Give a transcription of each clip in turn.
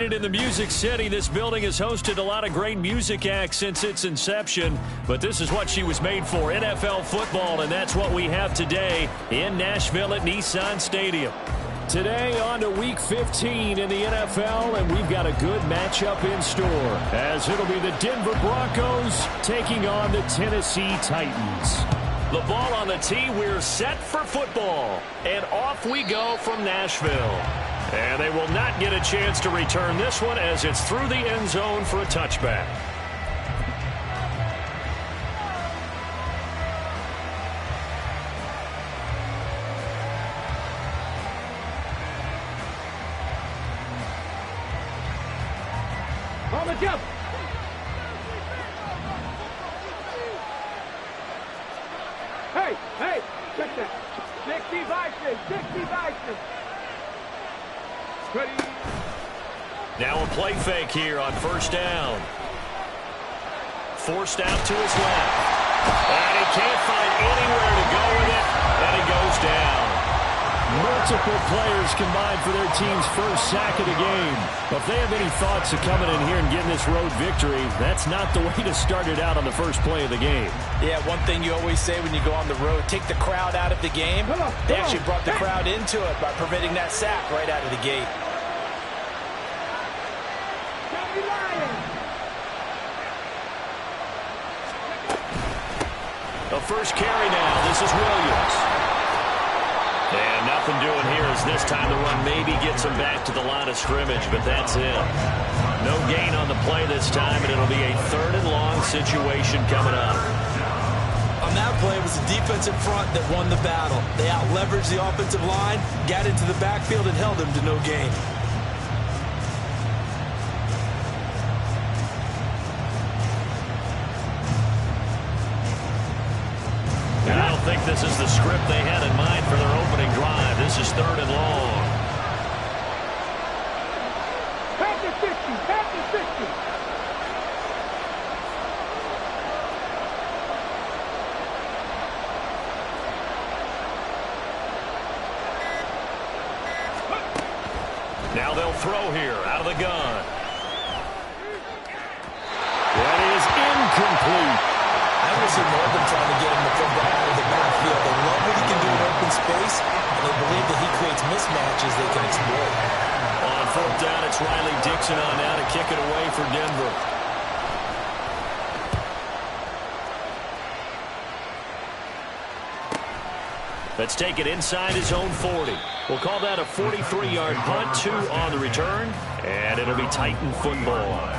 In the Music City, this building has hosted a lot of great music acts since its inception, but this is what she was made for, NFL football, and that's what we have today in Nashville at Nissan Stadium. Today on to Week 15 in the NFL, and we've got a good matchup in store, as it'll be the Denver Broncos taking on the Tennessee Titans. The ball on the tee, we're set for football, and off we go from Nashville. And they will not get a chance to return this one as it's through the end zone for a touchback. Mama, jump! Hey, check that. 60 Bison. Ready. Now a play fake here on first down. Forced out to his left. And he can't find anywhere to go with it. And he goes down. Multiple players combined for their team's first sack of the game. If they have any thoughts of coming in here and getting this road victory, that's not the way to start it out on the first play of the game. Yeah, one thing you always say when you go on the road, take the crowd out of the game. They actually brought the crowd into it by preventing that sack right out of the gate. The first carry now. This is Williams. And nothing doing here as this time the run maybe gets him back to the line of scrimmage, but that's it. No gain on the play this time, and it'll be a 3rd and long situation coming up. On that play, it was the defensive front that won the battle. They out-leveraged the offensive line, got into the backfield, and held him to no gain. I don't think this is the script they had in mind for their opening drive. This is 3rd and long. Pass the 50. Now they'll throw here out of the gun. That is incomplete. I would see more than trying to get him the football out of the backfield. They love what he can do in open space, and they believe that he creates mismatches they can exploit. On 4th down, it's Riley Dixon on now to kick it away for Denver. Let's take it inside his own 40. We'll call that a 43-yard punt, 2 on the return, and it'll be Titan football.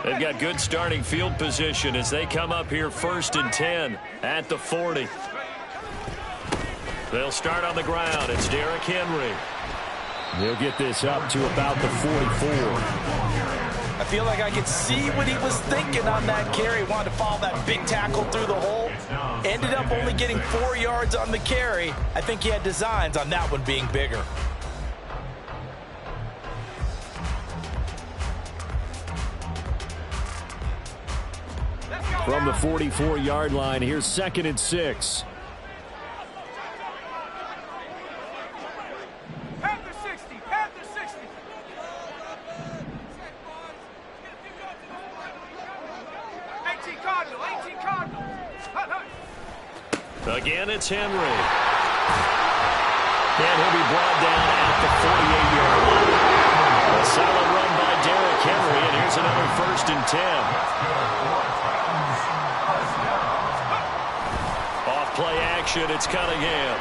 They've got good starting field position as they come up here 1st and 10 at the 40. They'll start on the ground. It's Derrick Henry. He'll get this up to about the 44. I feel like I could see what he was thinking on that carry. Wanted to follow that big tackle through the hole. Ended up only getting 4 yards on the carry. I think he had designs on that one being bigger. From the 44-yard line, here's 2nd and 6. Panther 60. 18 Cardinal. Again, it's Henry. And he'll be brought down at the 48-yard line. A solid run by Derrick Henry, and here's another 1st and 10. Play action, it's Cunningham.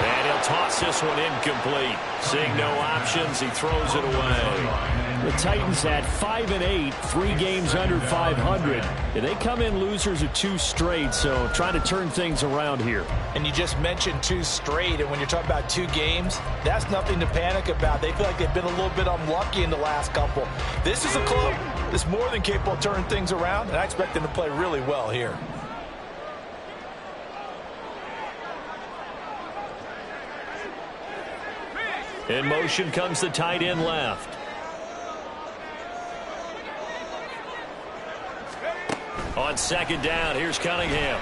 And he'll toss this one incomplete. Seeing no options, he throws it away. The Titans at 5-8, 3 games under 500. And they come in losers of 2 straight, so trying to turn things around here. And you just mentioned 2 straight, and when you're talking about 2 games, that's nothing to panic about. They feel like they've been a little bit unlucky in the last couple. This is a club that's more than capable of turning things around, and I expect them to play really well here. In motion comes the tight end left. On second down, here's Cunningham.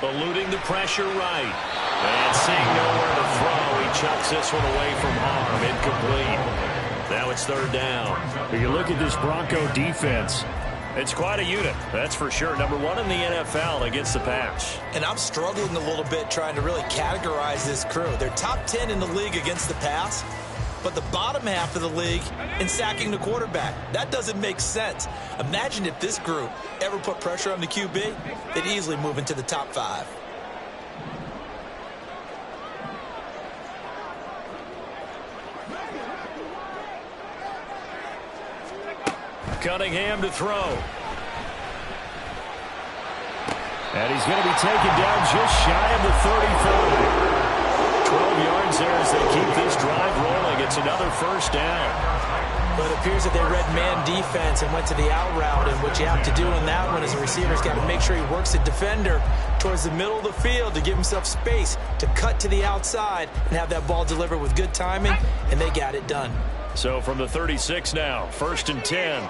Eluding the pressure right. And seeing nowhere to throw, he chucks this one away from harm. Incomplete. Now it's third down. If you look at this Bronco defense, it's quite a unit, that's for sure. Number 1 in the NFL against the pass. And I'm struggling a little bit trying to really categorize this crew. They're top 10 in the league against the pass, but the bottom half of the league in sacking the quarterback. That doesn't make sense. Imagine if this group ever put pressure on the QB, they'd easily move into the top 5. Cunningham to throw. And he's going to be taken down just shy of the 35. 12 yards there as they keep this drive rolling. It's another first down. But it appears that they read man defense and went to the out route, and what you have to do in that one as a receiver's got to make sure he works the defender towards the middle of the field to give himself space to cut to the outside and have that ball delivered with good timing, and they got it done. So from the 36 now, 1st and 10.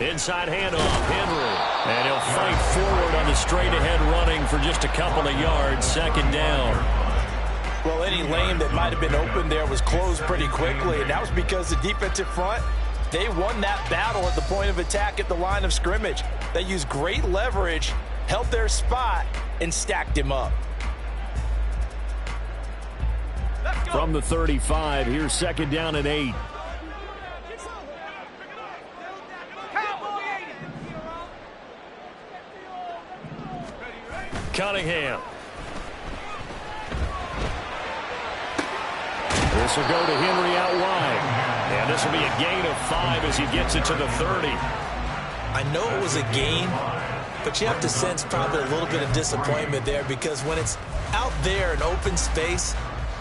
Inside handoff, Henry. And he'll fight forward on the straight-ahead running for just a couple of yards. Second down. Well, any lane that might have been open there was closed pretty quickly, and that was because the defensive front, they won that battle at the point of attack at the line of scrimmage. They used great leverage, held their spot, and stacked him up. From the 35, here's second down and 8. Cunningham. This will go to Henry out wide. And this will be a gain of 5 as he gets it to the 30. I know it was a gain, but you have to sense probably a little bit of disappointment there, because when it's out there in open space,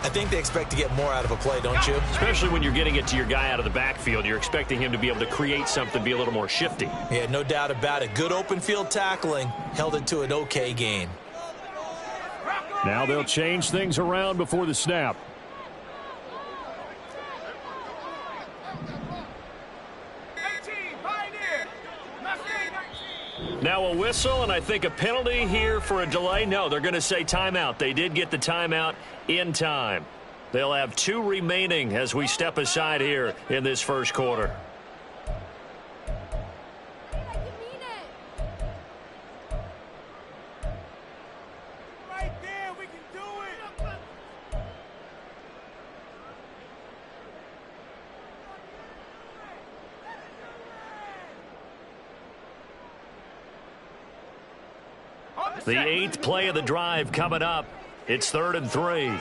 I think they expect to get more out of a play, don't you? Especially when you're getting it to your guy out of the backfield. You're expecting him to be able to create something, be a little more shifty. Yeah, no doubt about it. Good open field tackling, held it to an okay gain. Now they'll change things around before the snap. Now a whistle, and I think a penalty here for a delay. No, they're going to say timeout. They did get the timeout in time. They'll have 2 remaining as we step aside here in this first quarter. The 8th play of the drive coming up. It's 3rd and 3.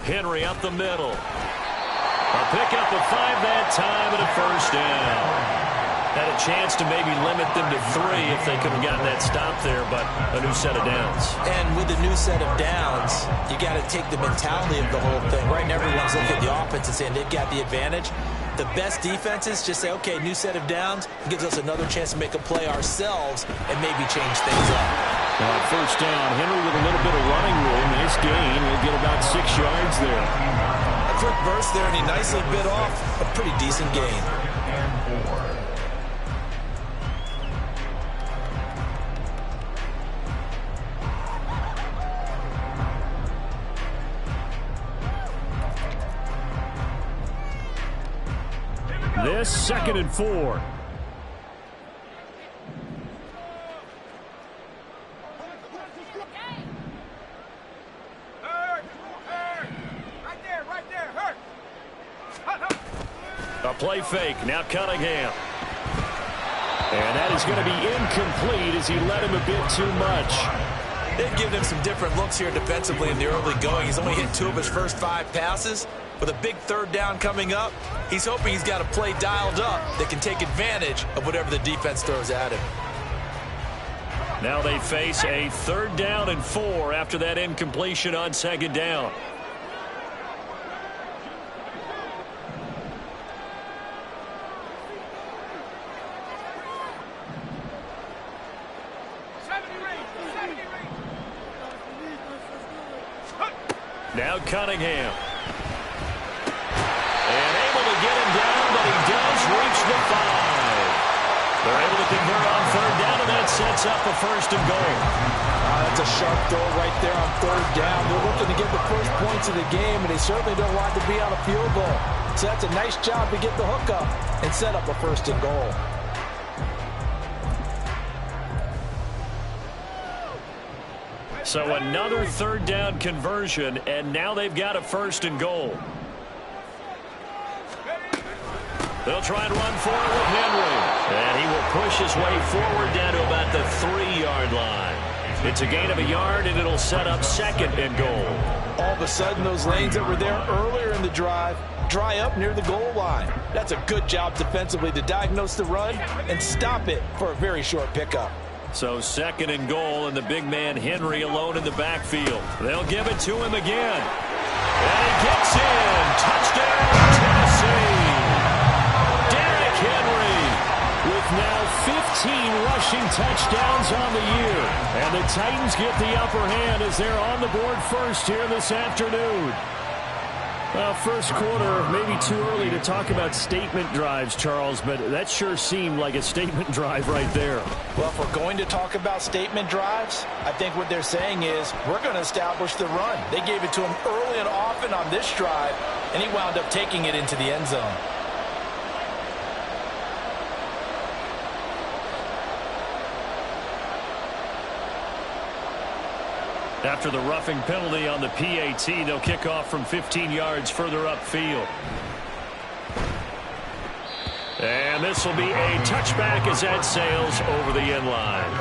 Henry up the middle. A pickup of 5 that time and a first down. Had a chance to maybe limit them to 3 if they could have gotten that stop there, but a new set of downs. And with the new set of downs, you got to take the mentality of the whole thing. Right now, everyone's looking at the offense and saying they've got the advantage. The best defenses just say, okay, new set of downs. It gives us another chance to make a play ourselves and maybe change things up. Now at first down, Henry with a little bit of running room. Nice gain. We'll get about 6 yards there. A quick burst there, and he nicely bit off a pretty decent gain. This 2nd and 4. A play fake. Now Cunningham. And that is going to be incomplete as he led him a bit too much. They've given him some different looks here defensively in the early going. He's only hit 2 of his first 5 passes. With a big 3rd down coming up, he's hoping he's got a play dialed up that can take advantage of whatever the defense throws at him. Now they face a 3rd down and 4 after that incompletion on 2nd down. Now Cunningham. And able to get him down, but he does reach the 5. They're able to convert on 3rd down, and that sets up a 1st and goal. That's a sharp throw right there on 3rd down. They're looking to get the first points of the game, and they certainly don't want to be on a field goal. So that's a nice job to get the hook up and set up a 1st and goal. So another 3rd down conversion, and now they've got a 1st and goal. They'll try and run for it with Henry. And he will push his way forward down to about the 3-yard line. It's a gain of a yard, and it'll set up 2nd and goal. All of a sudden, those lanes that were there earlier in the drive dry up near the goal line. That's a good job defensively to diagnose the run and stop it for a very short pickup. So 2nd and goal, and the big man Henry alone in the backfield. They'll give it to him again. And he gets in. Touchdown, Tennessee. Derrick Henry with now 15 rushing touchdowns on the year. And the Titans get the upper hand as they're on the board first here this afternoon. Well, first quarter, maybe too early to talk about statement drives, Charles, but that sure seemed like a statement drive right there. Well, if we're going to talk about statement drives, I think what they're saying is we're going to establish the run. They gave it to him early and often on this drive, and he wound up taking it into the end zone. After the roughing penalty on the PAT, they'll kick off from 15 yards further upfield. And this will be a touchback as that sails over the end line.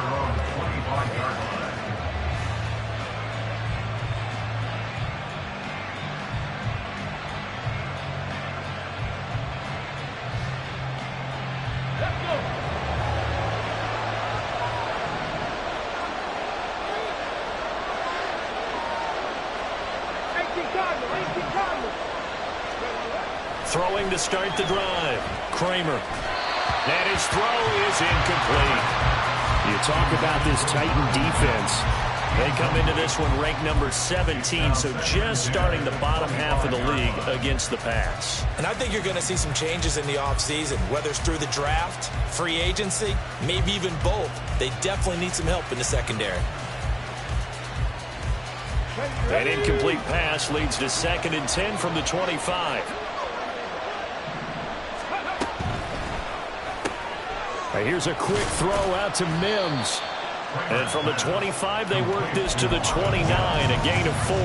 Throwing to start the drive. Kramer. And his throw is incomplete. You talk about this Titan defense. They come into this one ranked number 17, so just starting the bottom half of the league against the pass. And I think you're going to see some changes in the offseason, whether it's through the draft, free agency, maybe even both. They definitely need some help in the secondary. That incomplete pass leads to 2nd and 10 from the 25. Here's a quick throw out to Mims. And from the 25, they work this to the 29, a gain of 4.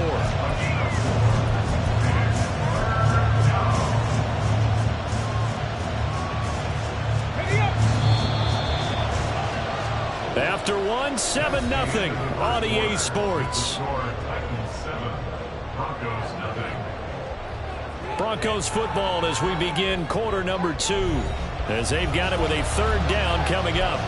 After 7-0 on EA Sports. Broncos football as we begin quarter number 2. As they've got it with a 3rd down coming up.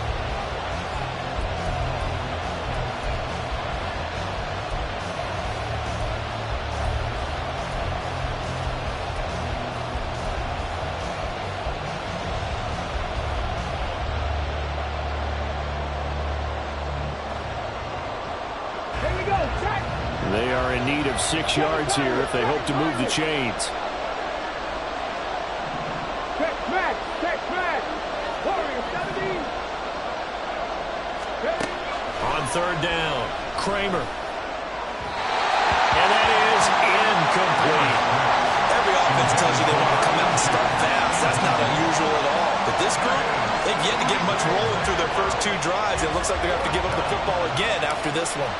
Here we go, check. They are in need of 6 yards here if they hope to move the chains. On 3rd down, Kramer. And that is incomplete. Every offense tells you they want to come out and start fast. That's not unusual at all. But this group, they've yet to get much rolling through their first 2 drives. It looks like they're going to have to give up the football again after this one.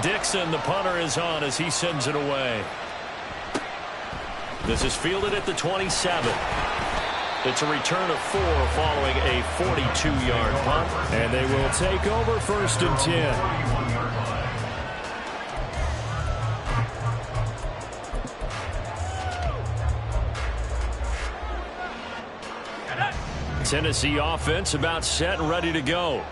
Dixon, the punter, is on as he sends it away. This is fielded at the 27. It's a return of 4 following a 42-yard punt. And they will take over 1st and 10. Tennessee offense about set and ready to go.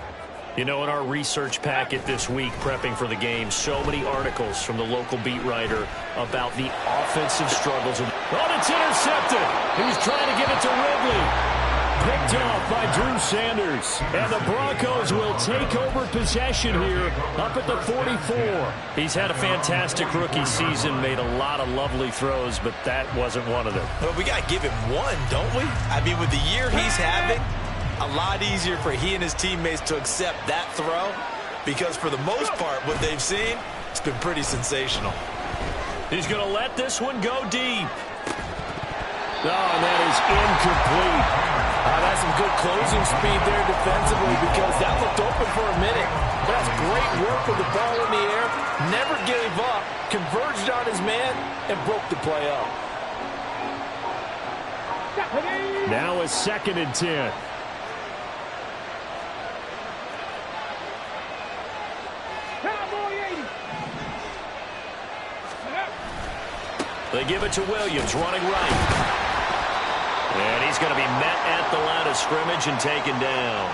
You know, in our research packet this week, prepping for the game, so many articles from the local beat writer about the offensive struggles. Oh, it's intercepted. He was trying to get it to Ridley. Picked off by Drew Sanders. And the Broncos will take over possession here up at the 44. He's had a fantastic rookie season, made a lot of lovely throws, but that wasn't one of them. But we got to give him one, don't we? I mean, with the year he's having, a lot easier for he and his teammates to accept that throw, because for the most part, what they've seen, it's been pretty sensational. He's going to let this one go deep. Oh, and that is incomplete. That's some good closing speed there defensively, because that looked open for a minute. But that's great work with the ball in the air. Never gave up, converged on his man, and broke the play up. Now a 2nd and 10. They give it to Williams, running right. And he's going to be met at the line of scrimmage and taken down.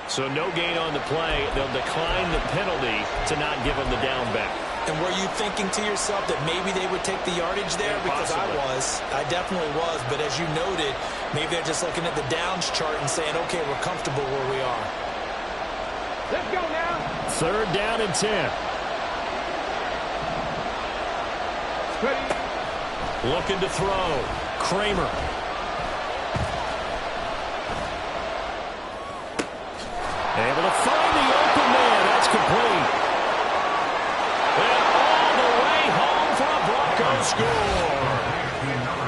So no gain on the play. They'll decline the penalty to not give him the down back. And were you thinking to yourself that maybe they would take the yardage there? Because I definitely was. But as you noted, maybe they're just looking at the downs chart and saying, okay, we're comfortable where we are. Let's go now. 3rd down and 10. Looking to throw. Kramer. Able to find the open man. That's complete. And all the way home for a Broncos score.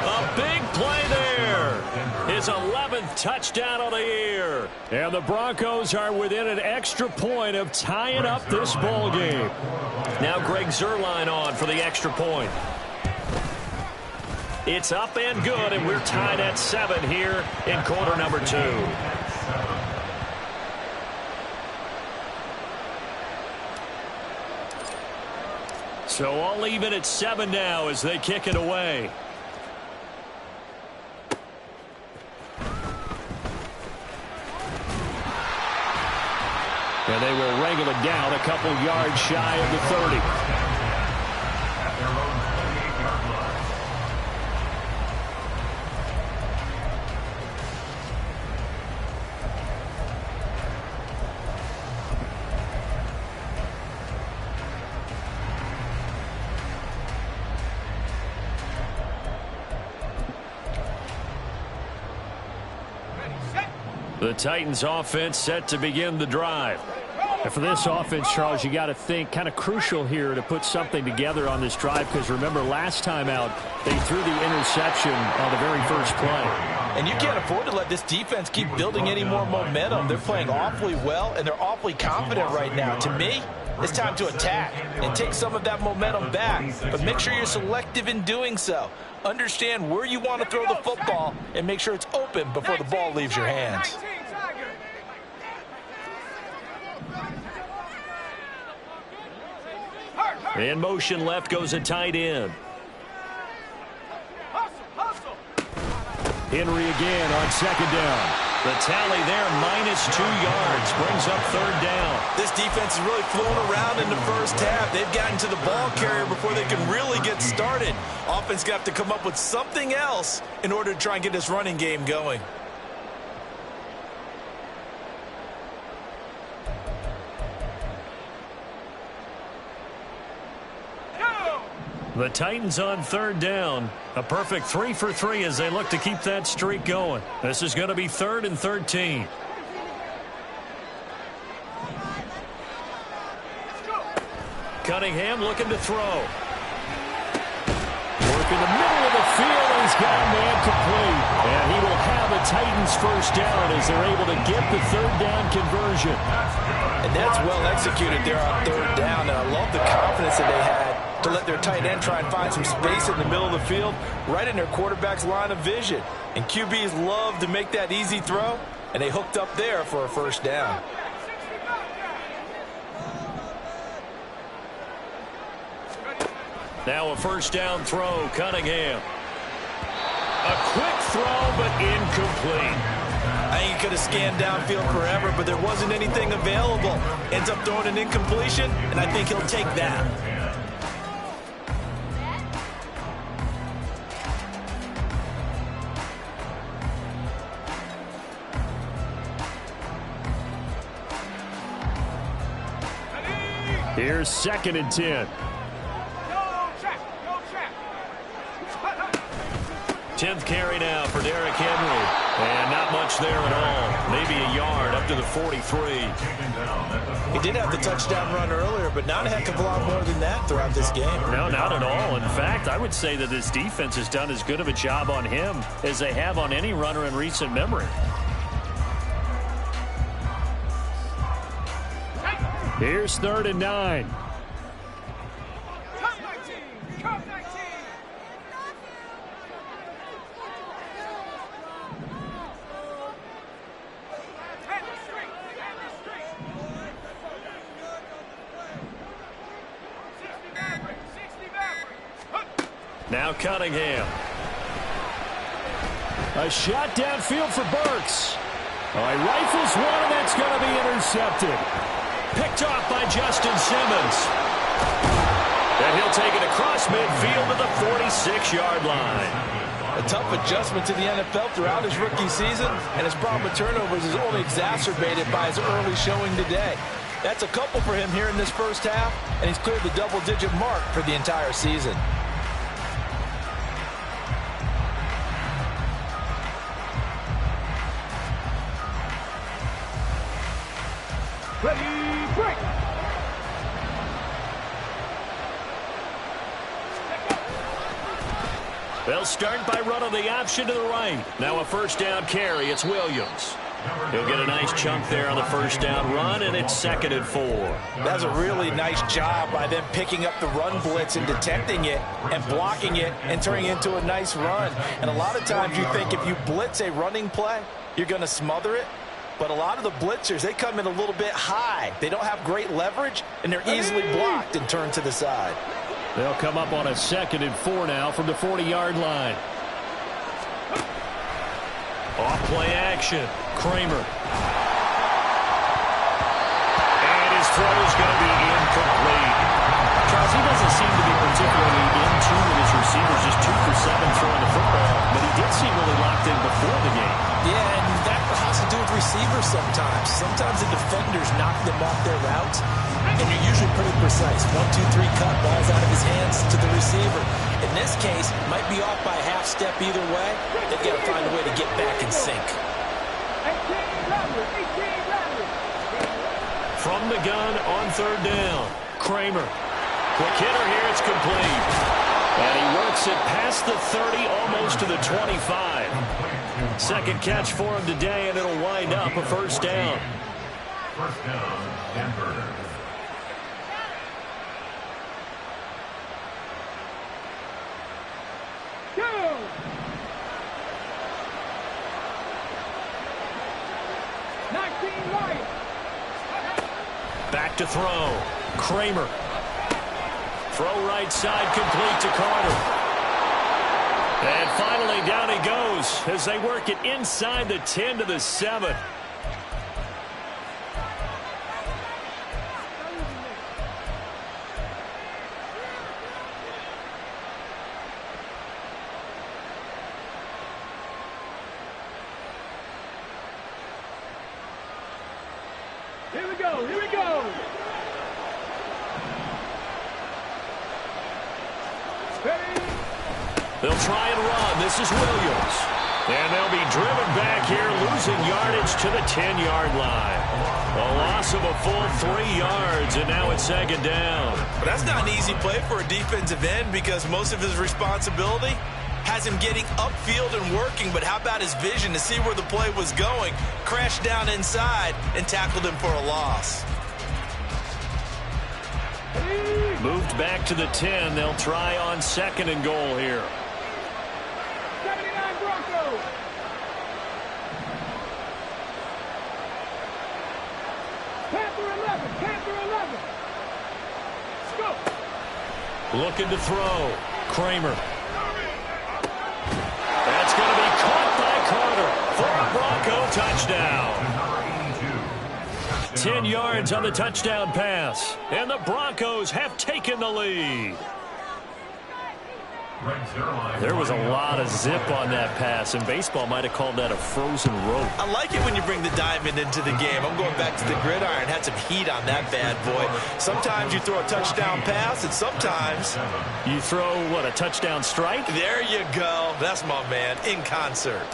A big play there. His 11th touchdown of the year. And the Broncos are within an extra point of tying up this ball game. Now Greg Zuerlein on for the extra point. It's up and good, and we're tied at 7 here in quarter number 2. So all even at 7 now as they kick it away. And they will wrangle it down a couple yards shy of the 30. The Titans offense set to begin the drive. And for this offense, Charles, you got to think kind of crucial here to put something together on this drive, because remember last time out they threw the interception on the very first play. And you can't afford to let this defense keep building any more momentum. They're playing awfully well, and they're awfully confident right now. To me, it's time to attack and take some of that momentum back. But make sure you're selective in doing so. Understand where you want to throw the football and make sure it's open before the ball leaves your hands. In motion left goes a tight end. Henry again on 2nd down. The tally there, -2 yards, brings up 3rd down. This defense is really flown around in the first half. They've gotten to the ball carrier before they can really get started. Offense got to come up with something else in order to try and get this running game going. The Titans on 3rd down. A perfect 3 for 3 as they look to keep that streak going. This is going to be 3rd and 13. Cunningham looking to throw. Work in the middle of the field, and he's got a man complete. And he will have the Titans first down as they're able to get the 3rd down conversion. And that's well executed there on 3rd down, and I love the confidence that they had to let their tight end try and find some space in the middle of the field, right in their quarterback's line of vision. And QBs love to make that easy throw, and they hooked up there for a first down. Now a first down throw, Cunningham. A quick throw, but incomplete. I think he could have scanned downfield forever, but there wasn't anything available. Ends up throwing an incompletion, and I think he'll take that. Here's 2nd and 10. 10th carry now for Derrick Henry. And not much there at all. Maybe a yard up to the 43. He did have the touchdown run earlier, but not a heck of a lot more than that throughout this game. No, not at all. In fact, I would say that this defense has done as good of a job on him as they have on any runner in recent memory. Here's 3rd and 9. Now Cunningham. A shot downfield for Burks. Oh, he rifles one, and that's going to be intercepted. Picked off by Justin Simmons. And he'll take it across midfield to the 46-yard line. A tough adjustment to the NFL throughout his rookie season, and his problem with turnovers is only exacerbated by his early showing today. That's a couple for him here in this first half, and he's cleared the double-digit mark for the entire season. Ready, break. They'll start by running the option to the right. Now a first down carry. It's Williams. He'll get a nice chunk there on the first down run, and it's 2nd and 4. That's a really nice job by them picking up the run blitz and detecting it and blocking it and turning it into a nice run. And a lot of times you think if you blitz a running play, you're going to smother it. But a lot of the blitzers, they come in a little bit high. They don't have great leverage, and they're easily blocked and turned to the side. They'll come up on a 2nd and 4 now from the 40-yard line. Off play action. Kramer. And his throw is going to be incomplete. Charles, he doesn't seem to be particularly in tune with his receivers, just 2 for 7 throwing the football, but he did seem really locked in before the game. Yeah, and that has to do with receivers sometimes. Sometimes the defenders knock them off their routes, and you're usually pretty precise. 1, 2, 3 cut, balls out of his hands to the receiver. In this case, might be off by a half step either way. They've got to find a way to get back in sync. From the gun on 3rd down, Kramer. Quick hitter here, it's complete. And he works it past the 30, almost to the 25. 2nd catch for him today, and it'll wind up a first down. First down, Denver. Go! Back to throw. Kramer. Throw right side, complete to Carter. And finally down he goes as they work it inside the 10 to the 7. Here we go, here we go. Ready? They'll try and run. This is Williams. And they'll be driven back here, losing yardage to the 10-yard line. A loss of a full 3 yards, and now it's 2nd down. But that's not an easy play for a defensive end because most of his responsibility has him getting upfield and working, but how about his vision to see where the play was going, crashed down inside, and tackled him for a loss. Ready? Moved back to the 10. They'll try on 2nd and goal here. 79 Broncos. Panther 11. Panther 11. Let's go. Looking to throw. Kramer. That's going to be caught by Carter for a Bronco touchdown. 10 yards on the touchdown pass. And the Broncos have taken the lead. There was a lot of zip on that pass, and baseball might have called that a frozen rope. I like it when you bring the diamond into the game. I'm going back to the gridiron. Had some heat on that bad boy. Sometimes you throw a touchdown pass, and sometimes you throw, what, a touchdown strike? There you go. That's my man, in concert.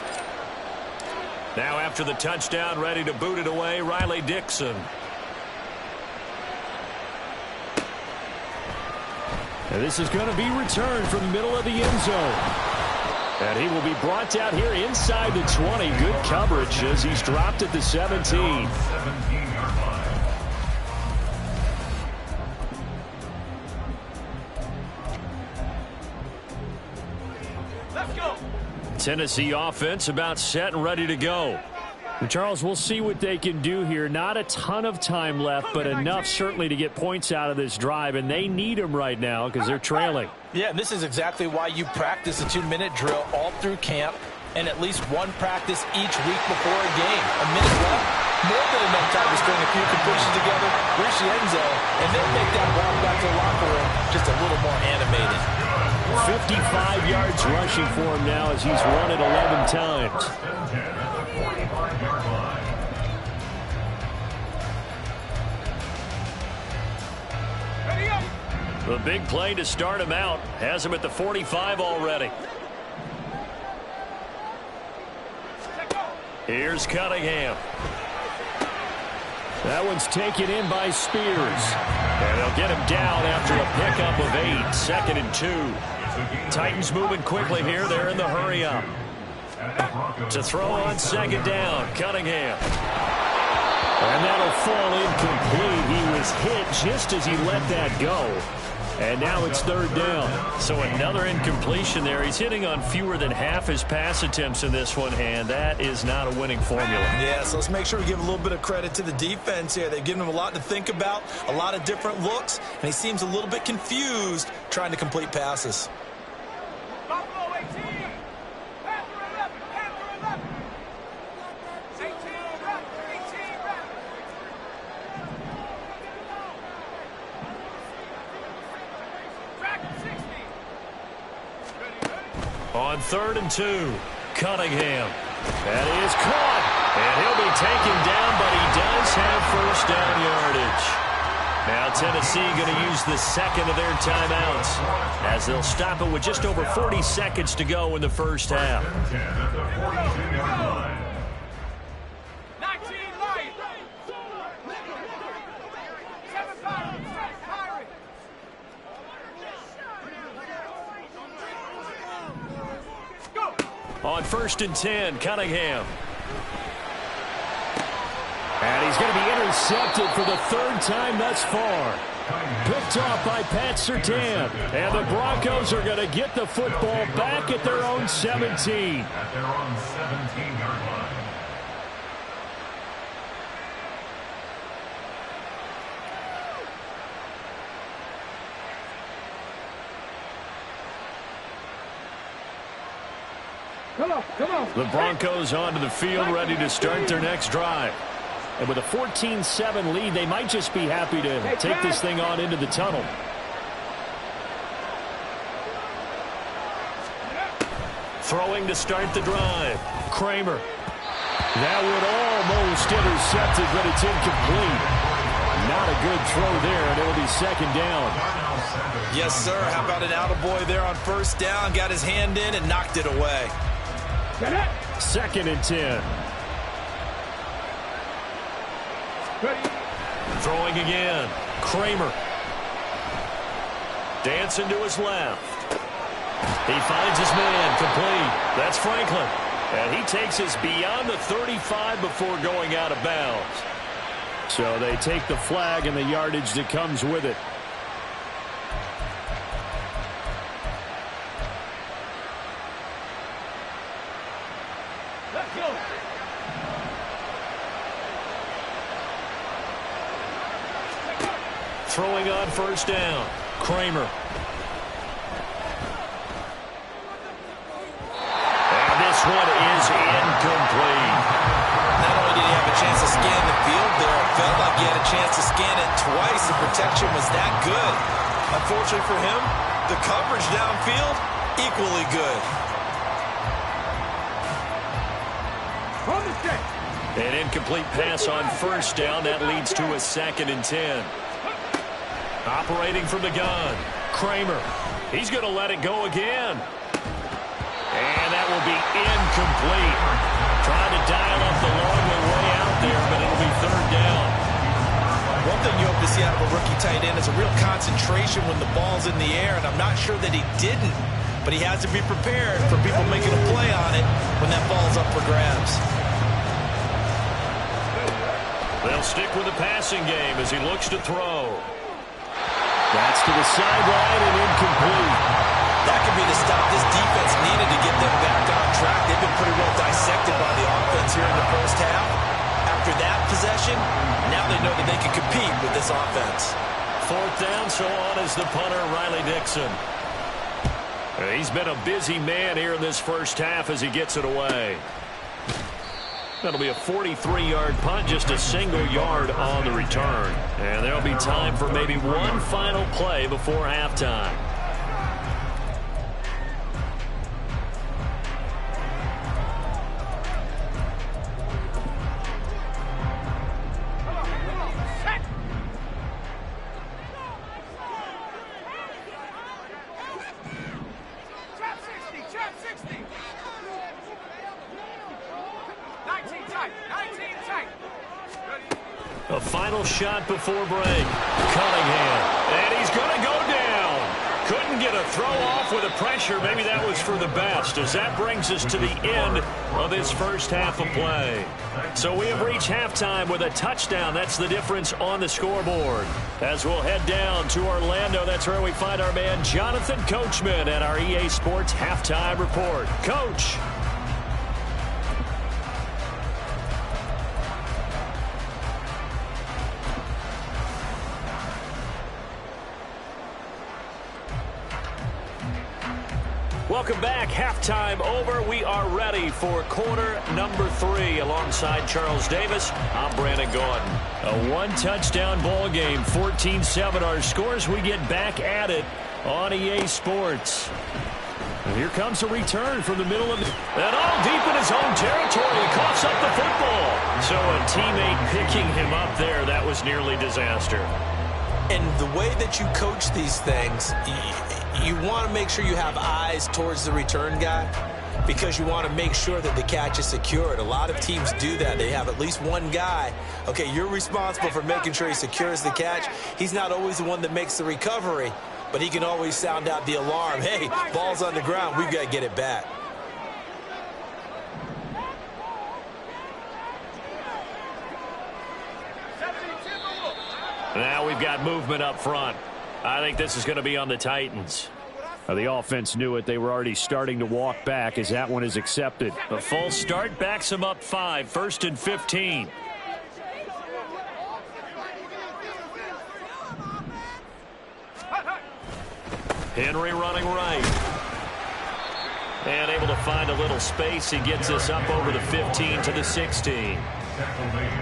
Now after the touchdown, ready to boot it away, Riley Dixon. And this is going to be returned from the middle of the end zone. And he will be brought down here inside the 20. Good coverage as he's dropped at the 17. Let's go. Tennessee offense about set and ready to go. And Charles, we'll see what they can do here. Not a ton of time left, but enough certainly to get points out of this drive, and they need them right now because they're trailing. Yeah, and this is exactly why you practice a 2-minute drill all through camp and at least one practice each week before a game. A minute left, more than enough time to string a few completions together, reach the end zone, and then make that walk back to the locker room just a little more animated. 55 yards rushing for him now as he's run it 11 times. The big play to start him out has him at the 45 already. Here's Cunningham. That one's taken in by Spears. And they'll get him down after a pickup of 8. 2nd and 2. Titans moving quickly here. They're in the hurry up. To throw on 2nd down, Cunningham. And that'll fall incomplete. He was hit just as he let that go. And now it's 3rd down. So another incompletion there. He's hitting on fewer than half his pass attempts in this one, and that is not a winning formula. Yeah, so let's make sure we give a little bit of credit to the defense here. They've given him a lot to think about, a lot of different looks, and he seems a little bit confused trying to complete passes. Buffalo 18. Panther 11. Panther 11. 18 rep. 18 rep. Track 60. On 3rd and 2, Cunningham. That is caught. And he'll be taken down, but he does have 1st down yardage. Now Tennessee going to use the 2nd of their timeouts as they'll stop it with just over 40 seconds to go in the first half. 19 light. 7-5. Kyrie. Go. On 1st and 10, Cunningham. And he's going to be intercepted for the 3rd time thus far. Picked off by Pat Surtain. And the Broncos are going to get the football back at their own 17. At their own 17-yard line. Come on. The Broncos onto the field, ready to start their next drive. And with a 14-7 lead, they might just be happy to take this thing on into the tunnel. Throwing to start the drive. Kramer. That would almost intercept it, but it's incomplete. Not a good throw there, and it'll be 2nd down. Yes, sir. How about an attaboy there on 1st down? Got his hand in and knocked it away. 2nd and 10. Throwing again. Kramer. Dancing to his left. He finds his man complete. That's Franklin. And he takes us beyond the 35 before going out of bounds. So they take the flag and the yardage that comes with it. Throwing on first down. Kramer. And this one is incomplete. Not only did he have a chance to scan the field there, it felt like he had a chance to scan it twice. The protection was that good. Unfortunately for him, the coverage downfield, equally good. An incomplete pass on first down. That leads to a 2nd and 10. Operating from the gun. Kramer. He's going to let it go again. And that will be incomplete. Trying to dial up the long way out there, but it'll be 3rd down. One thing you hope to see out of a rookie tight end is a real concentration when the ball's in the air, and I'm not sure that he didn't, but he has to be prepared for people making a play on it when that ball's up for grabs. They'll stick with the passing game as he looks to throw. That's to the sideline and incomplete. That could be the stop this defense needed to get them back on track. They've been pretty well dissected by the offense here in the first half. After that possession, now they know that they can compete with this offense. 4th down, so on is the punter, Riley Dixon. He's been a busy man here in this first half as he gets it away. That'll be a 43-yard punt, just a single yard on the return. And there'll be time for maybe one final play before halftime. A final shot before break. Cunningham. And he's going to go down. Couldn't get a throw off with the pressure. Maybe that was for the best, as that brings us to the end of this first half of play. So we have reached halftime with a touchdown. That's the difference on the scoreboard. As we'll head down to Orlando, that's where we find our man Jonathan Coachman at our EA Sports Halftime Report. Coach. Welcome back. Halftime over. We are ready for quarter number 3. Alongside Charles Davis, I'm Brandon Gordon. A one-touchdown ball game, 14-7 our scores. We get back at it on EA Sports. And here comes a return from the middle of the... And all deep in his own territory. He coughs up the football. So a teammate picking him up there, that was nearly disaster. And the way that you coach these things, you want to make sure you have eyes towards the return guy because you want to make sure that the catch is secured. A lot of teams do that. They have at least one guy. Okay, you're responsible for making sure he secures the catch. He's not always the one that makes the recovery, but he can always sound out the alarm. Hey, ball's on the ground. We've got to get it back. Now we've got movement up front. I think this is going to be on the Titans. The offense knew it. They were already starting to walk back as that one is accepted. A false start backs them up 5. 1st and 15. Henry running right. And able to find a little space. He gets us up over the 15 to the 16.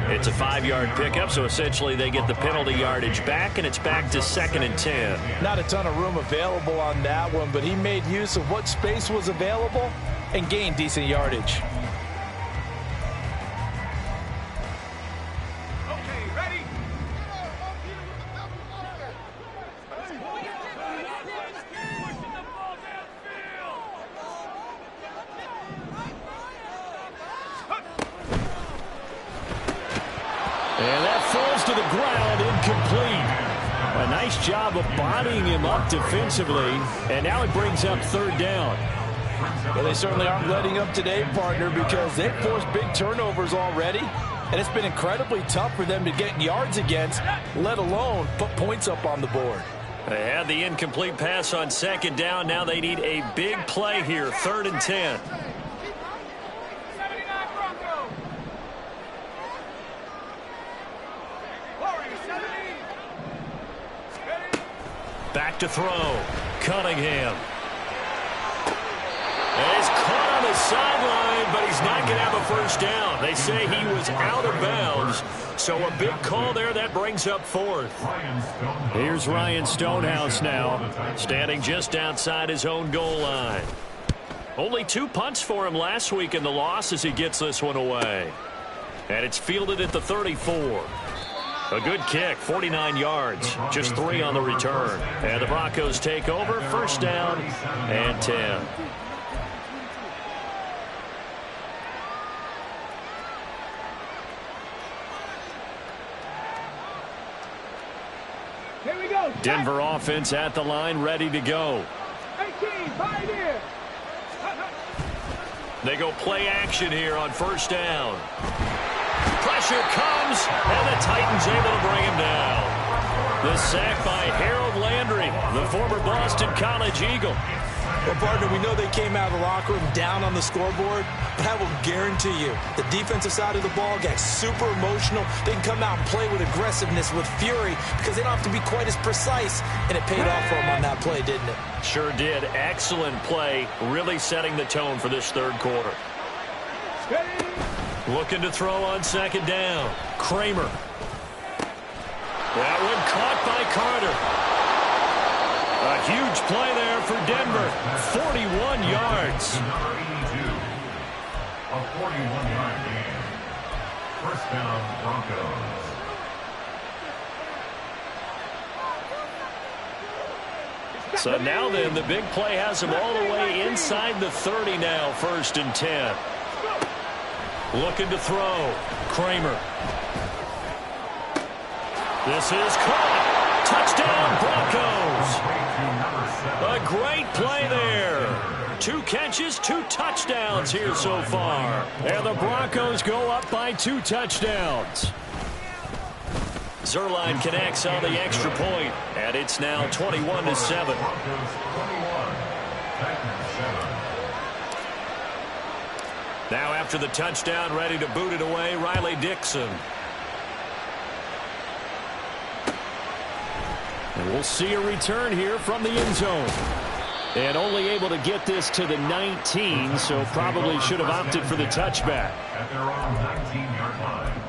It's a 5-yard pickup, so essentially they get the penalty yardage back, and it's back to 2nd and 10. Not a ton of room available on that one, but he made use of what space was available and gained decent yardage. And that falls to the ground, incomplete. A nice job of bodying him up defensively, and now it brings up 3rd down. Well, they certainly aren't letting up today, partner, because they've forced big turnovers already, and it's been incredibly tough for them to get yards against, let alone put points up on the board. They had the incomplete pass on 2nd down. Now they need a big play here, 3rd and 10. to throw. Cunningham. And he's caught on the sideline, but he's not going to have a first down. They say he was out of bounds. So a big call there. That brings up fourth. Here's Ryan Stonehouse now, standing just outside his own goal line. Only 2 punts for him last week in the loss as he gets this one away. And it's fielded at the 34. A good kick, 49 yards, just 3 on the return. And the Broncos take over, first down and 10. Here we go. Denver offense at the line, ready to go. 18, pioneer. They go play action here on first down. Pressure comes, and the Titans able to bring him down. The sack by Harold Landry, the former Boston College Eagle. Well, partner, we know they came out of the locker room down on the scoreboard, but I will guarantee you the defensive side of the ball gets super emotional. They can come out and play with aggressiveness, with fury, because they don't have to be quite as precise, and it paid off for them on that play, didn't it? Sure did. Excellent play, really setting the tone for this third quarter. Looking to throw on second down. Kramer. That one caught by Carter. A huge play there for Denver. 41 yards. Number 82. A 41-yard gain. First down, Broncos. So now then, the big play has him all the way inside the 30 now, first and 10. Looking to throw. Kramer. This is caught. Touchdown, Broncos. A great play there. 2 catches, 2 touchdowns here so far. And the Broncos go up by 2 touchdowns. Zerline connects on the extra point, and it's now 21-7. Now after the touchdown, ready to boot it away, Riley Dixon. And we'll see a return here from the end zone. And only able to get this to the 19, so probably should have opted for the touchback. At their own 19-yard line.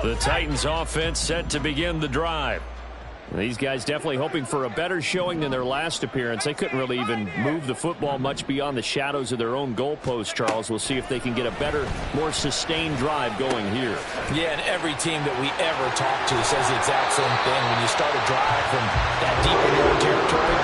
The Titans offense set to begin the drive. These guys definitely hoping for a better showing than their last appearance. They couldn't really even move the football much beyond the shadows of their own goalpost, Charles. We'll see if they can get a better, more sustained drive going here. Yeah, and every team that we ever talk to says the exact same thing. When you start a drive from that deep in your own territory,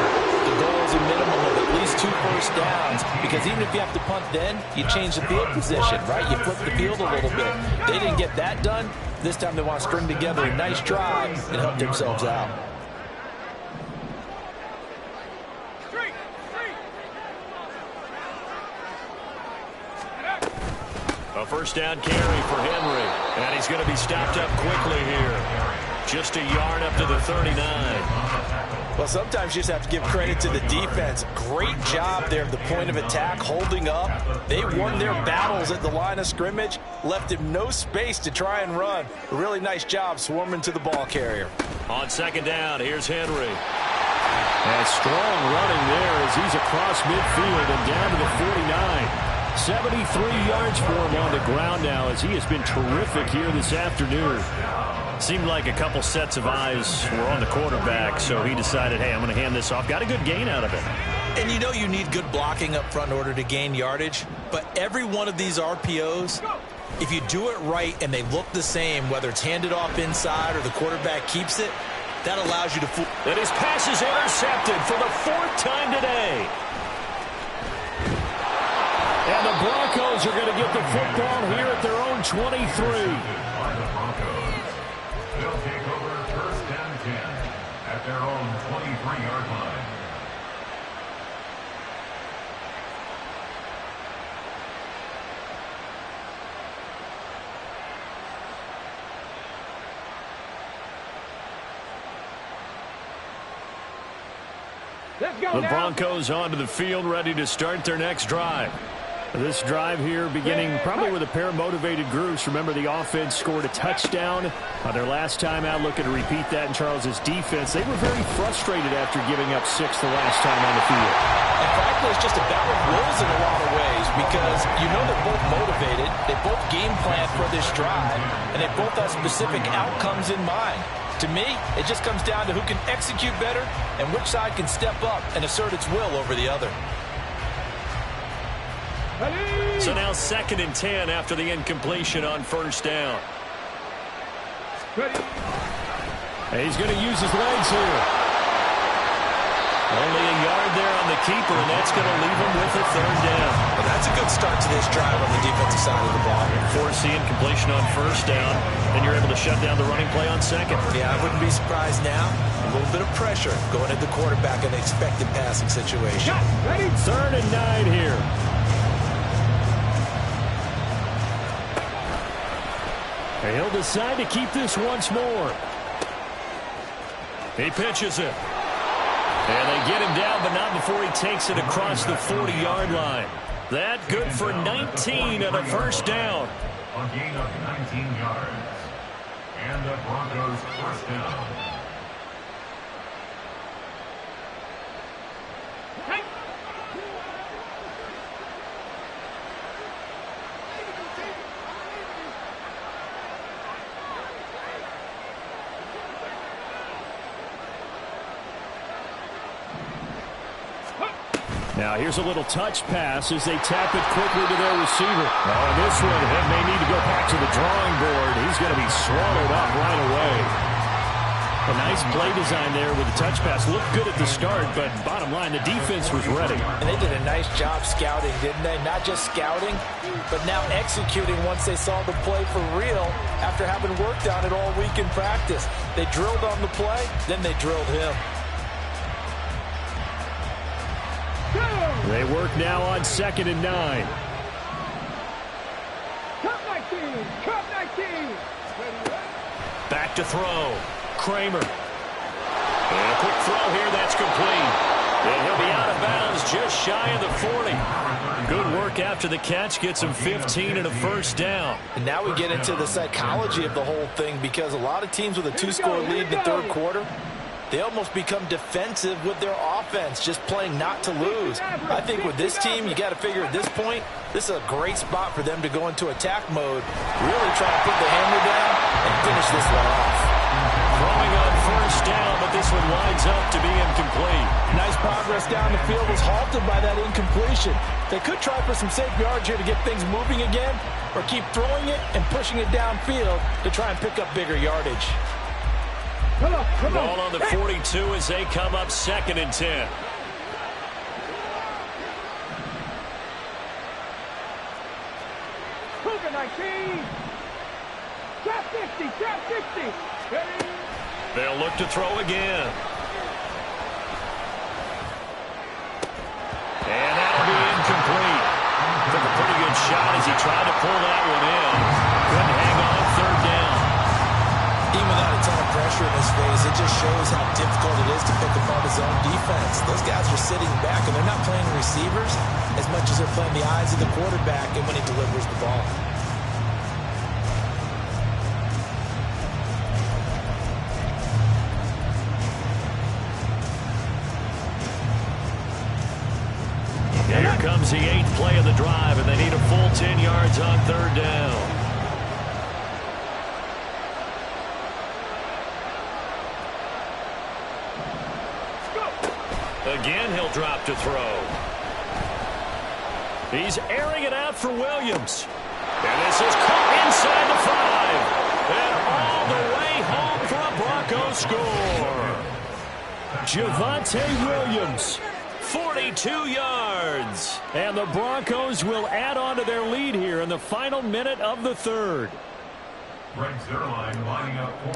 the goal is a minimum of at least 2 first downs, because even if you have to punt then, you change the field position, right? You flip the field a little bit. They didn't get that done. This time they want to string together a nice drive and help themselves out. A first down carry for Henry. And he's going to be stopped up quickly here. Just a yard up to the 39. Well, sometimes you just have to give credit to the defense. Great job there at the point of attack, holding up. They won their battles at the line of scrimmage, left him no space to try and run. A really nice job swarming to the ball carrier. On second down, here's Henry. And strong running there as he's across midfield and down to the 49. 73 yards for him on the ground now as he has been terrific here this afternoon. Seemed like a couple sets of eyes were on the quarterback, so he decided, hey, I'm going to hand this off. Got a good gain out of it. And you know you need good blocking up front in order to gain yardage, but every one of these RPOs, if you do it right and they look the same, whether it's handed off inside or the quarterback keeps it, that allows you to fool. And his pass is intercepted for the 4th time today. And the Broncos are going to get the football here at their own 23. They'll take over first and 10 at their own 23-yard line. Let's go The now. Broncos onto the field, ready to start their next drive. This drive here beginning probably with a pair of motivated groups. Remember, the offense scored a touchdown on their last time out, looking to repeat that in Charles's defense. They were very frustrated after giving up 6 the last time on the field. And frankly, it's just a battle of wills in a lot of ways because you know they're both motivated. They both game plan for this drive, and they both have specific outcomes in mind. To me, it just comes down to who can execute better and which side can step up and assert its will over the other. So now 2nd and 10 after the incompletion on first down. And he's going to use his legs here. Only a yard there on the keeper, and that's going to leave him with a 3rd down. Well, that's a good start to this drive on the defensive side of the ball. Force the incompletion on first down, and you're able to shut down the running play on 2nd. Yeah, I wouldn't be surprised now. A little bit of pressure going at the quarterback in an expected passing situation. 3rd and 9 here. And he'll decide to keep this once more. He pitches it. And they get him down, but not before he takes it across the 40-yard line. That good for 19 and a first down. A gain of 19 yards. And the Broncos first down. Now here's a little touch pass as they tap it quickly to their receiver. Oh, this one may need to go back to the drawing board. He's going to be swallowed up right away. A nice play design there with the touch pass. Looked good at the start, but bottom line, the defense was ready. And they did a nice job scouting, didn't they? Not just scouting, but now executing once they saw the play for real after having worked on it all week in practice. They drilled on the play, then they drilled him. They work now on 2nd and 9. Cut 19! Cut 19! Back to throw. Kramer. And a quick throw here. That's complete. And he'll be out of bounds just shy of the 40. Good work after the catch. Gets him 15 and a first down. And now we get into the psychology of the whole thing because a lot of teams with a 2-score lead in the 3rd quarter, they almost become defensive with their offense, just playing not to lose. I think with this team, you got to figure at this point, this is a great spot for them to go into attack mode, really try to put the hammer down and finish this one off. Throwing on first down, but this one winds up to be incomplete. Nice progress down the field was halted by that incompletion. They could try for some safe yards here to get things moving again, or keep throwing it and pushing it downfield to try and pick up bigger yardage. Come on. Ball on the 42 as they come up 2nd and 10. Cougar 19! Trap 50! Trap 50! Ready? They'll look to throw again. And that'll be incomplete. Took a pretty good shot as he tried to pull that one in. Couldn't hang on 3rd down. Even without a ton of pressure in his face, it just shows how difficult it is to pick apart his own defense. Those guys are sitting back, and they're not playing receivers as much as they're playing the eyes of the quarterback and when he delivers the ball. Here comes the 8th play of the drive, and they need a full 10 yards on 3rd down. Again, he'll drop to throw. He's airing it out for Williams. And this is caught inside the 5. And all the way home for a Broncos score. Javonte Williams, 42 yards. And the Broncos will add on to their lead here in the final minute of the 3rd.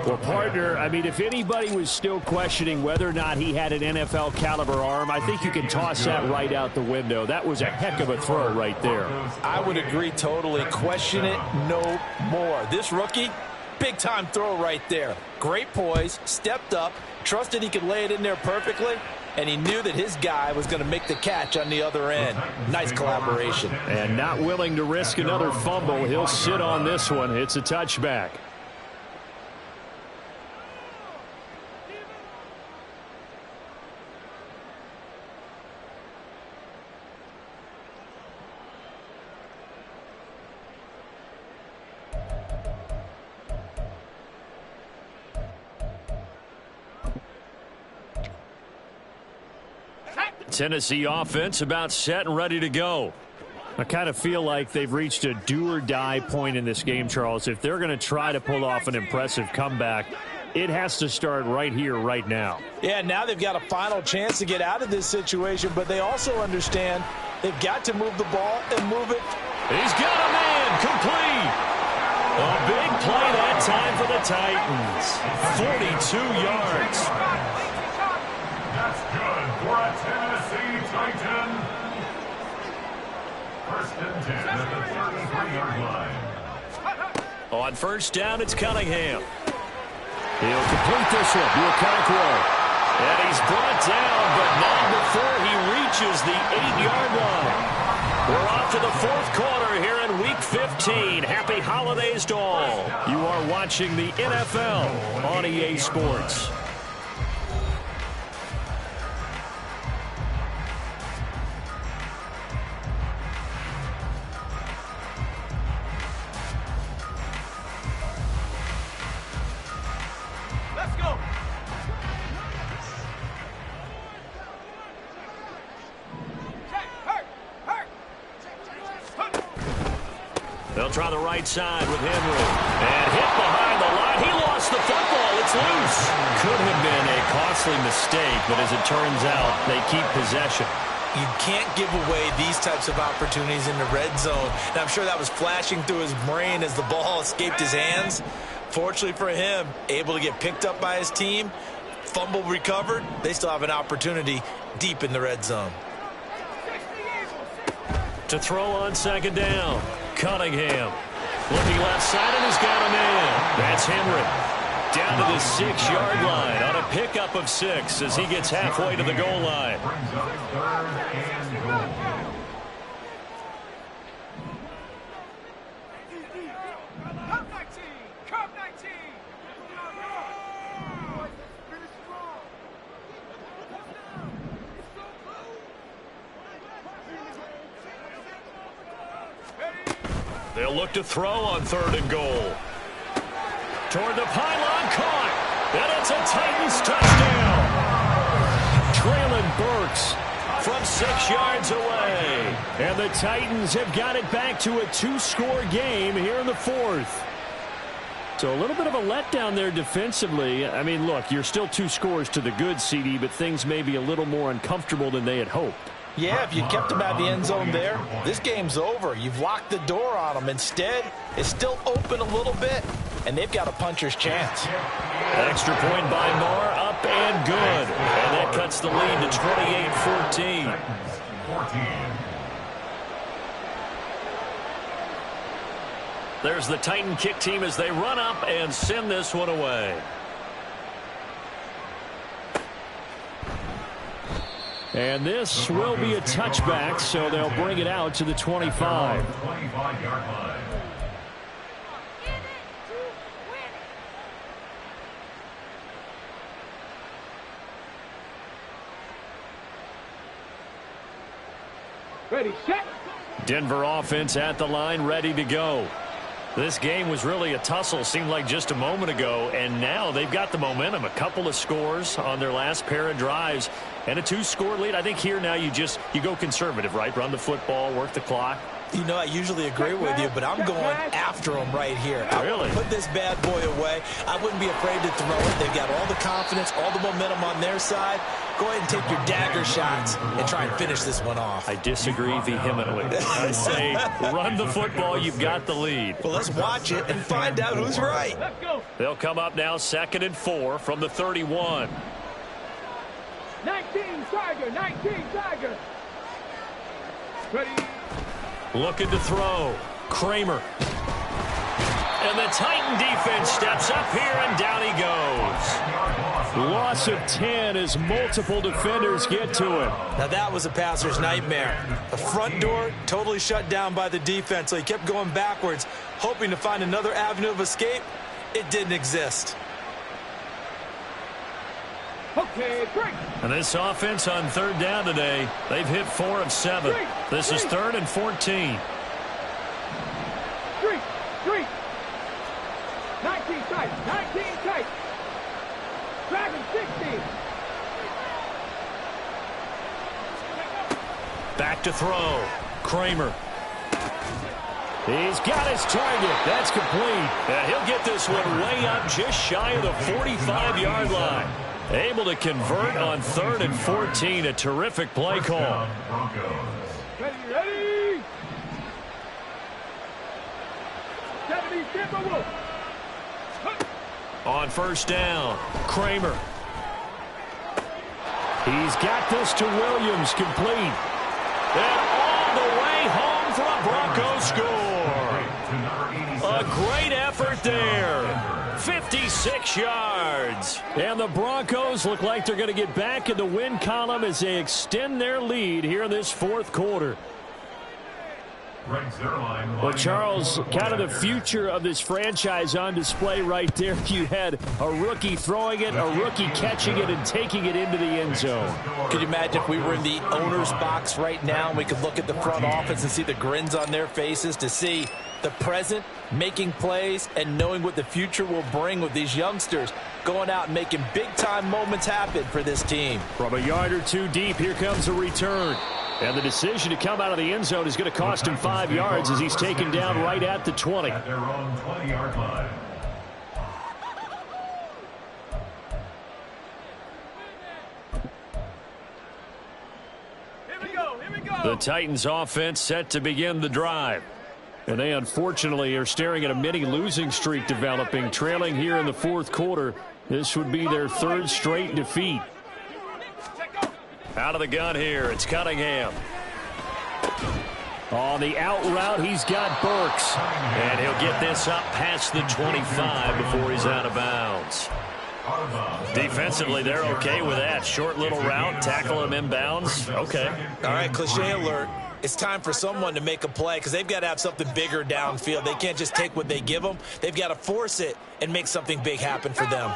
Well, partner, I mean, if anybody was still questioning whether or not he had an NFL caliber arm, I think you can toss that right out the window. That was a heck of a throw right there. I would agree totally. Question it no more. This rookie, big-time throw right there. Great poise, stepped up, trusted he could lay it in there perfectly, and he knew that his guy was going to make the catch on the other end. Nice collaboration. And not willing to risk another fumble. He'll sit on this one. It's a touchback. Tennessee offense about set and ready to go. I kind of feel like they've reached a do-or-die point in this game, Charles. If they're going to try to pull off an impressive comeback, it has to start right here, right now. Yeah, now they've got a final chance to get out of this situation, but they also understand they've got to move the ball and move it. He's got a man, complete. A big play that time for the Titans. 42 yards. That's good for a Tennessee Titan. First and 10 at the 33-yard line. On first down, it's Cunningham. He'll complete this one. Buakankwo. And he's brought down, but not before he reaches the 8-yard line. We're off to the fourth quarter here in Week 15. Happy holidays to all. You are watching the NFL on EA Sports. They'll try the right side with Henry. And hit behind the line. He lost the football. It's loose. Could have been a costly mistake, but as it turns out, they keep possession. You can't give away these types of opportunities in the red zone. And I'm sure that was flashing through his brain as the ball escaped his hands. Fortunately for him, able to get picked up by his team, fumble recovered. They still have an opportunity deep in the red zone. To throw on second down. Cunningham looking left side, and he's got a man. That's Henry. Down to the 6-yard line on a pickup of 6 as he gets halfway to the goal line. Brings up third and goal. They'll look to throw on third and goal. Toward the pylon, caught. And it's a Titans touchdown. Traylon Burks from 6 yards away. And the Titans have got it back to a 2-score game here in the fourth. So a little bit of a letdown there defensively. I mean, look, you're still 2 scores to the good, CD, but things may be a little more uncomfortable than they had hoped. Yeah, if you kept them out of the end zone there, this game's over. You've locked the door on them. Instead, it's still open a little bit, and they've got a puncher's chance. Extra point by Marr, up and good. And that cuts the lead to 28-14. 14. There's the Titan kick team as they run up and send this one away. And this will be a touchback, so they'll bring it out to the 25. 25-yard line. Ready, set. Denver offense at the line, ready to go. This game was really a tussle, seemed like just a moment ago, and now they've got the momentum. A couple of scores on their last pair of drives and a 2-score lead. I think here now you go conservative, right? Run the football, work the clock. You know, I usually agree with you, but I'm going after them right here. Really? Put this bad boy away. I wouldn't be afraid to throw it. They've got all the confidence, all the momentum on their side. Go ahead and take your dagger shots and try and finish this one off. I disagree vehemently. I say run the football. You've got the lead. Well, let's watch it and find out who's right. Let's go. They'll come up now 2nd and 4 from the 31. 19 Tiger, 19 Tiger. Ready. Looking to throw. Kramer. And the Titan defense steps up here, and down he goes. Loss loss of 10 as multiple defenders get to him. Now that was a passer's nightmare. The front door totally shut down by the defense, so he kept going backwards, hoping to find another avenue of escape. It didn't exist. Okay, break. And this offense on third down today, they've hit 4 of 7. This is 3rd and 14. 3. 19 tight. 19 tight. Dragon 16. Back to throw. Kramer. He's got his target. That's complete. And he'll get this one way up just shy of the 45-yard line. Able to convert on 3rd and 14. A terrific play call. Ready. 70 Timberwolves. On first down, Kramer. He's got this to Williams, complete. And all the way home for a Broncos score. A great effort there. 56 yards. And the Broncos look like they're going to get back in the win column as they extend their lead here in this 4th quarter. Well, Charles, kind of the future of this franchise on display right there. You had a rookie throwing it, a rookie catching it, and taking it into the end zone. Could you imagine if we were in the owner's box right now and we could look at the front office and see the grins on their faces, to see the present making plays and knowing what the future will bring with these youngsters going out and making big-time moments happen for this team. From a yard or two deep, here comes a return. And the decision to come out of the end zone is going to cost him 5 yards as he's taken down right at the 20. At their own 20-yard line. Here we go. The Titans offense set to begin the drive. And they unfortunately are staring at a mini losing streak developing, trailing here in the 4th quarter. This would be their 3rd straight defeat. Out of the gun here, it's Cunningham. On the out route, he's got Burks. And he'll get this up past the 25 before he's out of bounds. Defensively, they're okay with that. Short little route, tackle him inbounds. Okay. All right, cliche alert. It's time for someone to make a play because they've got to have something bigger downfield. They can't just take what they give them. They've got to force it and make something big happen for them.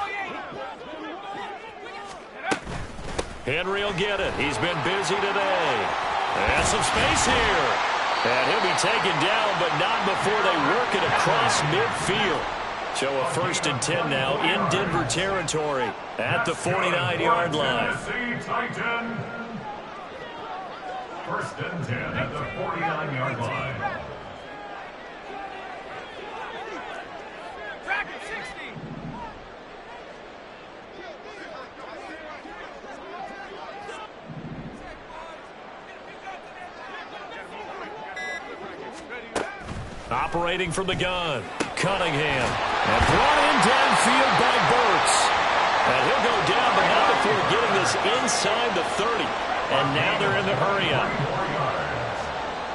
Henry will get it. He's been busy today. And some space here. And he'll be taken down, but not before they work it across midfield. So a 1st and 10 now in Denver territory at the 49-yard line. 1st and 10 at the 49-yard line. Dragon 60. Operating from the gun, Cunningham. And brought in downfield by Burks. And he'll go down, but not before getting this inside the 30. And now they're in the hurry up.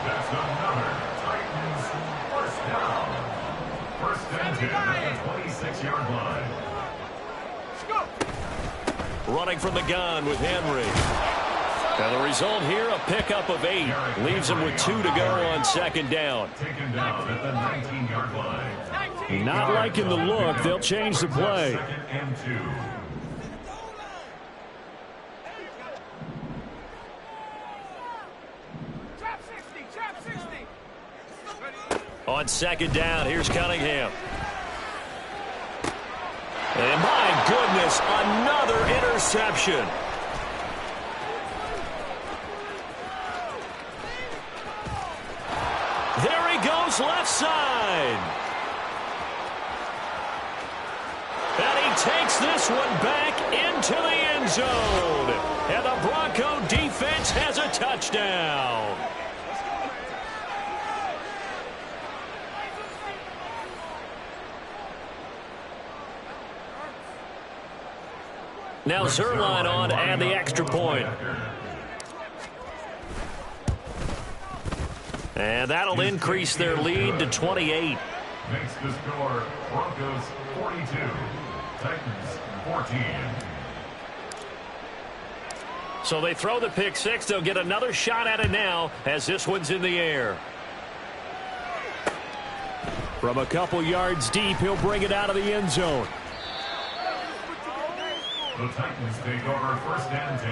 That's another Titans 1st down. 1st and 10 at the 26-yard line. Running from the gun with Henry. And the result here, a pickup of 8. Leaves him with 2 to go on 2nd down. Taken down at the 19-yard line. Not liking the look. They'll change the play. 2nd and 2. Trap 60. On 2nd down, here's Cunningham. And my goodness, another interception. There he goes, left side. And he takes this one back into the end zone. And the Bronco defense has a touchdown. Now Zerline on and the extra point. And that'll increase their lead to 28. Makes the score Broncos 42, Titans 14. So they throw the pick six. They'll get another shot at it now as this one's in the air. From a couple yards deep, he'll bring it out of the end zone. The Titans take over 1st and 10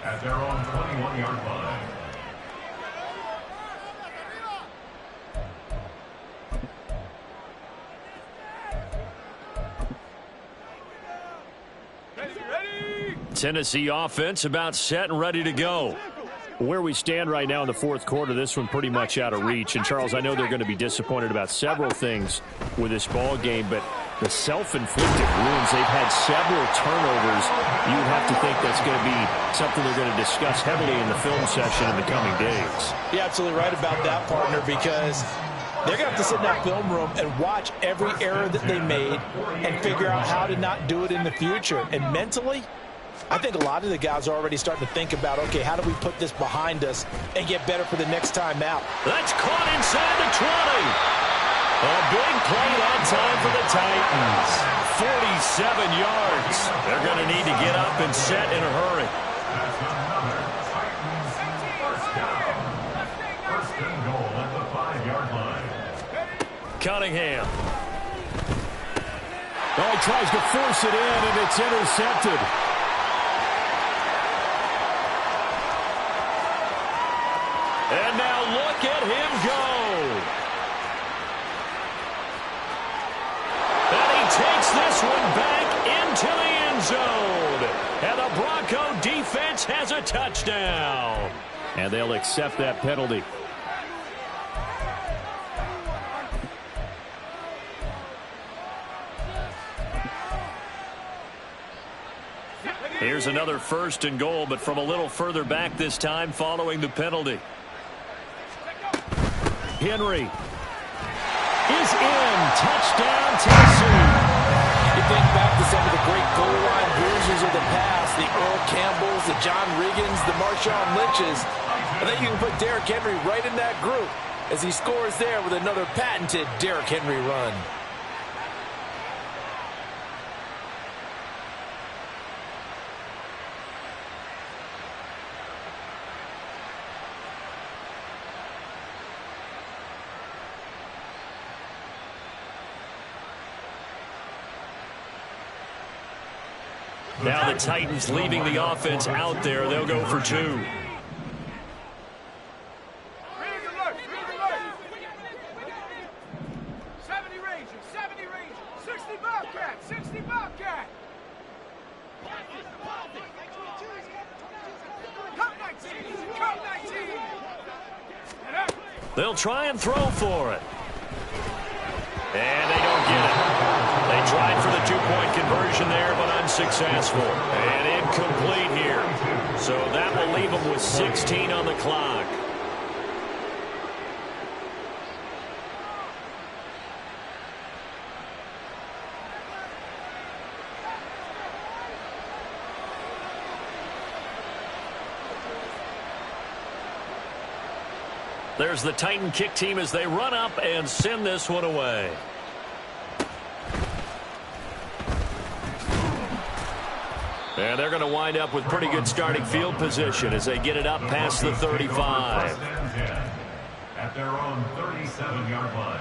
at their own 21-yard line. Tennessee offense about set and ready to go. Where we stand right now in the fourth quarter, this one pretty much out of reach. And, Charles, I know they're going to be disappointed about several things with this ball game, but the self-inflicted wounds, they've had several turnovers. You would have to think that's going to be something they're going to discuss heavily in the film session in the coming days. You're absolutely right about that, partner, because they're going to have to sit in that film room and watch every error that they made and figure out how to not do it in the future. And mentally, I think a lot of the guys are already starting to think about, okay, how do we put this behind us and get better for the next time out? That's caught inside the 20. A big play that time for the Titans. 47 yards. They're going to need to get up and set in a hurry. That's another Titans first down. First and goal at the 5-yard line. Cunningham. Oh, he tries to force it in, and it's intercepted. And now look at him go. And he takes this one back into the end zone. And the Bronco defense has a touchdown. And they'll accept that penalty. Here's another first and goal, but from a little further back this time following the penalty. Henry is in. Touchdown, Tennessee. You think back to some of the great goal line bruisers of the past, the Earl Campbells, the John Riggins, the Marshawn Lynches. I think you can put Derrick Henry right in that group as he scores there with another patented Derrick Henry run. Now the Titans leaving the offense out there. They'll go for two. They'll try and throw for it. And they don't get it. They tried for the two-point conversion there, but unsuccessful. And incomplete here. So that will leave them with 16 on the clock. There's the Titan kick team as they run up and send this one away. And they're going to wind up with pretty good starting field position as they get it up past the 35. At their own 37-yard line.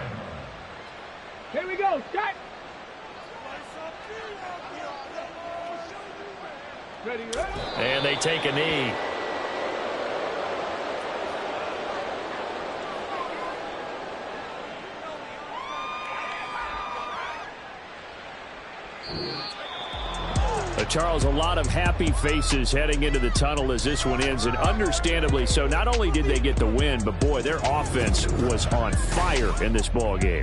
Here we go, start. Ready, ready. And they take a knee. Charles, a lot of happy faces heading into the tunnel as this one ends, and understandably so. Not only did they get the win, but boy, their offense was on fire in this ball game.